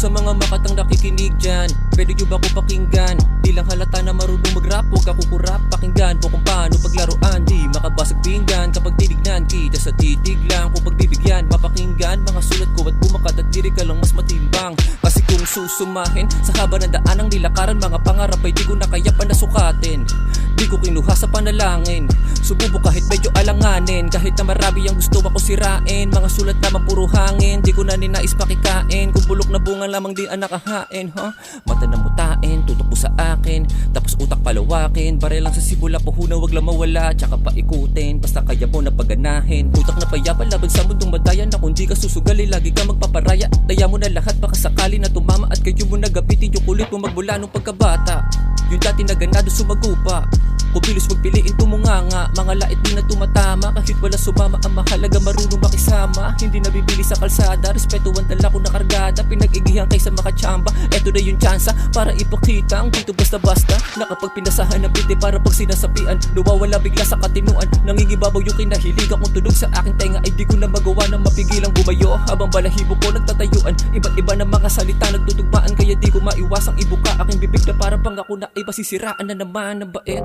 sa mga makatang nakikinig dyan, pwede nyo ba ko pakinggan? Di lang halata na marunong mag-rap, huwag ako kurap. Pakinggan mo kung paano paglaruan, di makabasag pinggan. Kapag tinignan kita sa titig lang, kung pagbibigyan mapakinggan mga sulat ko at bumakat at diri ka lang mas matimbang. Kasi kung susumahin sa haba ng daanang nilakaran, mga pangarap ay di ko na kaya pa nasukatin. Di ko kinuha sa panalangin, sububok kahit medyo alanganin. Kahit na marami ang gusto ako sirain, mga sulat naman puro hangin, di ko na ninais pakikain. Kung bulok na bunga lamang di ang nakahain, mata na mutain, tutok po sa akin, tapos utak palawakin. Bare lang sa sibula, puhunan wag lang mawala, tsaka paikutin, basta kaya mo na paganahin. Utak na payapa laban sa mundong madayan, na kung di ka susugali lagi ka magpaparaya. Daya mo na lahat baka sakali na tumama, at kayo mo nagabitin yung kulit mo magmula nung pagkabata. Yung dati na ganado sumagupa, kupilos magpiliin tumunganga, mga lait di na tumatama. Kahit wala sumama, ang mahalaga marunong makisama. Hindi nabibili sa kalsada, respeto ang dala ko na kargada. Pinag-igihan kaysa makachamba, eto na yung tsansa para ipakita ang dito basta-basta. Na kapag pinasahan ng biti para pag sinasapian, nawawala bigla sa katinuan. Nangingibabaw yung kinahiligan kong tunog sa aking tenga, ay di ko na magawa na mapigilang bumayo. Habang balahibo ko nagtatayuan, iba't iba na mga salita nagtutugmaan, kaya di ko maiwasang ibuka aking bibig na parang pangako na ay masisiraan na naman ng bait.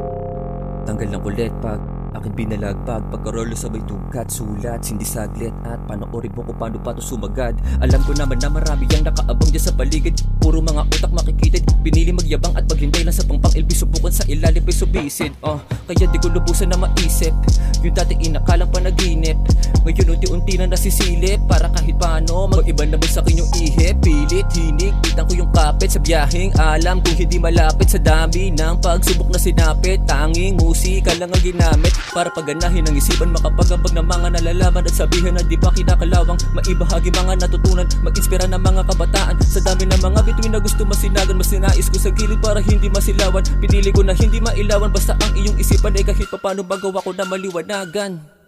Tanggal ng kulit pag aking binalagpag, pagkarolo sabay tugkat, sulat, hindi saglit, at panoorin mo kung paano pa to sumagad. Alam ko naman na marami ang nakaabang dyan sa paligid, puro mga utak makikitid, pinili magyabang at maghintay lang sa pangpang ilbi, subukan sa ilalim ay subisid. Kaya di ko lubusan na maisip yung dati inakalang panaginip, ngayon unti-unti na nasisilip. Para kahit paano mag-iba naman sa akin yung ihip, pilit, hinig, kitang ko yung kapit sa biyaheng alam kung hindi malapit. Sa dami ng pagsubok na sinapit, tanging musika lang ang ginamit para paganahin ang isipan, makapagambag ng mga nalalaman at sabihin na di pa kinakalawang. Maibahagi mga natutunan, mag-inspira ng mga kabataan. Sa dami ng mga bituin na gusto masinagan, mas ninais ko sa gilid para hindi masilawan. Pinili ko na hindi mailawan, basta ang iyong isipan ay kahit papano magawa ko na maliwanagan.